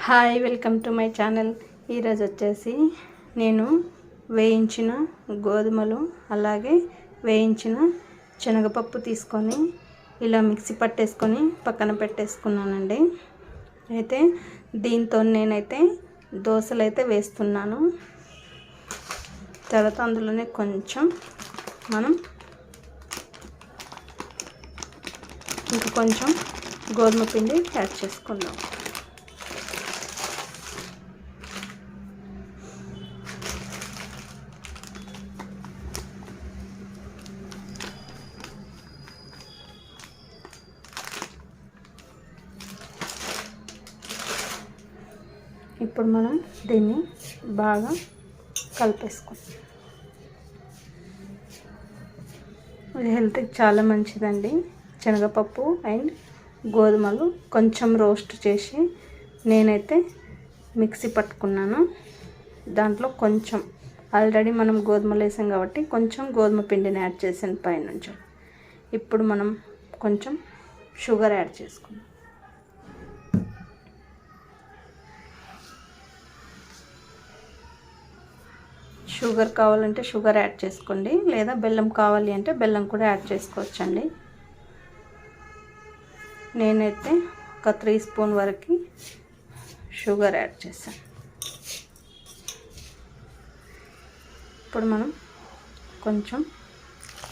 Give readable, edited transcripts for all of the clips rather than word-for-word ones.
Hi, welcome to my channel. ఈరోజు వచ్చేసి నేను వేయించిన గోధుమలు అలాగే వేయించిన శనగపప్పు తీసుకొని ఇలా మిక్సీ పట్టేసుకొని పక్కన పెట్టేసుకున్నానండి. అయితే దీంతో నేనైతే దోశలు అయితే వేస్తున్నాను. తర్వాత అందులోనే కొంచెం మనం ఇంకా కొంచెం గోధుమ పిండి యాడ్ చేసుకుందాం. ఇప్పుడు మనం దీన్ని బాగా కలిపేసుకుందాం. ఇది హెల్త్కి చాలా మంచిదండి. శనగపప్పు అండ్ గోధుమలు కొంచెం రోస్ట్ చేసి నేనైతే మిక్సీ పట్టుకున్నాను. దాంట్లో కొంచెం ఆల్రెడీ మనం గోధుమలు వేసాం కాబట్టి కొంచెం గోధుమ పిండిని యాడ్ చేసాను పైనుంచి. ఇప్పుడు మనం కొంచెం షుగర్ యాడ్ చేసుకుందాం. షుగర్ కావాలంటే షుగర్ యాడ్ చేసుకోండి, లేదా బెల్లం కావాలి అంటే బెల్లం కూడా యాడ్ చేసుకోవచ్చండి. నేనైతే ఒక 3 స్పూన్ వరకు షుగర్ యాడ్ చేశాను. ఇప్పుడు మనం కొంచెం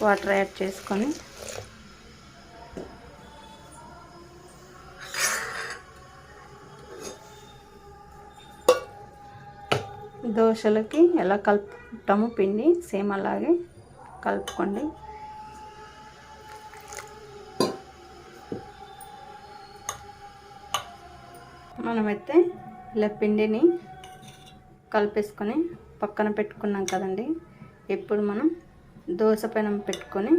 వాటర్ యాడ్ చేసుకొని దోశలకి ఎలా కలుపుతామో పిండి సేమ్ అలాగే కలుపుకోండి. మనమైతే ఇలా పిండిని కలిపేసుకొని పక్కన పెట్టుకున్నాం కదండి. ఇప్పుడు మనం దోశ పెనం పెట్టుకొని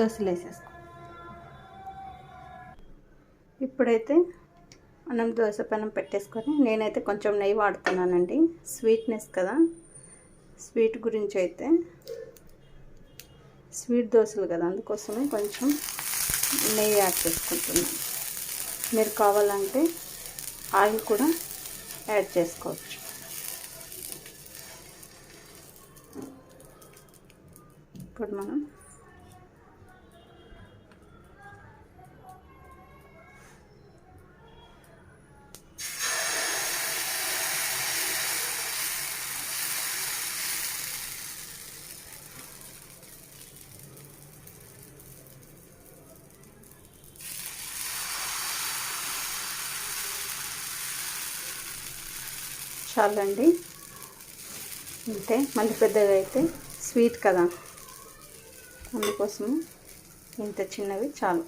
దోశలు వేసేసుకో. ఇప్పుడైతే మనం దోశ పెనం పెట్టేసుకొని నేనైతే కొంచెం నెయ్యి వాడుతున్నానండి. స్వీట్నెస్ కదా, స్వీట్ గురించి అయితే స్వీట్ దోశలు కదా, అందుకోసమే కొంచెం నెయ్యి యాడ్ చేసుకుంటున్నాను. మీరు కావాలంటే ఆయిల్ కూడా యాడ్ చేసుకోవచ్చు. ఇప్పుడు మనం చాలండి. అంటే మళ్ళీ పెద్దగా అయితే స్వీట్ కదా, అందుకోసం ఇంత చిన్నవి చాలు.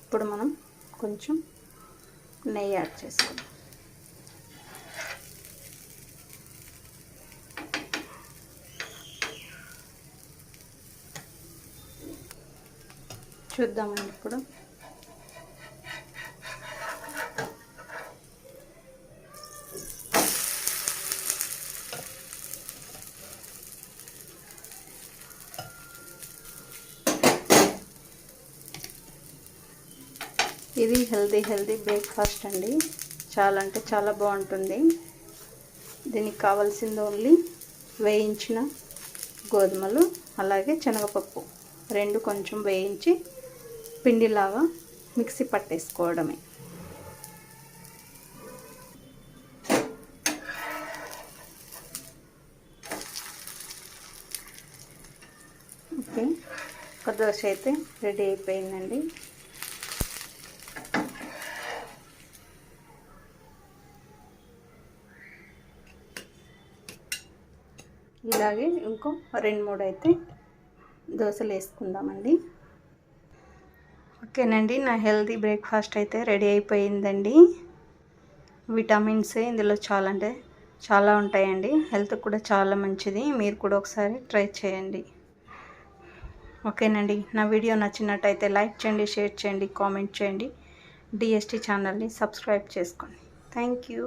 ఇప్పుడు మనం కొంచెం నెయ్యి యాడ్ చేసుకుందాం. చూద్దామండి ఇప్పుడు. ఇది హెల్దీ బ్రేక్ఫాస్ట్ అండి. చాలా అంటే చాలా బాగుంటుంది. దీనికి కావాల్సింది ఓన్లీ వేయించిన గోధుమలు అలాగే శనగపప్పు రెండు కొంచెం వేయించి పిండిలాగా మిక్సీ పట్టేసుకోవడమే. ఓకే, ఒక దోశ అయితే రెడీ అయిపోయిందండి. ఇలాగే ఇంకో 2-3 అయితే దోశలు వేసుకుందామండి. ఓకేనండి, నా హెల్తీ బ్రేక్ఫాస్ట్ అయితే రెడీ అయిపోయిందండి. విటమిన్స్ ఇందులో చాలా అంటే చాలా ఉంటాయండి. హెల్త్ కూడా చాలా మంచిది. మీరు కూడా ఒకసారి ట్రై చేయండి. ఓకేనండి, నా వీడియో నచ్చినట్టయితే లైక్ చేయండి, షేర్ చేయండి, కామెంట్ చేయండి. డిఎస్టీ ఛానల్ని సబ్స్క్రైబ్ చేసుకోండి. Thank you.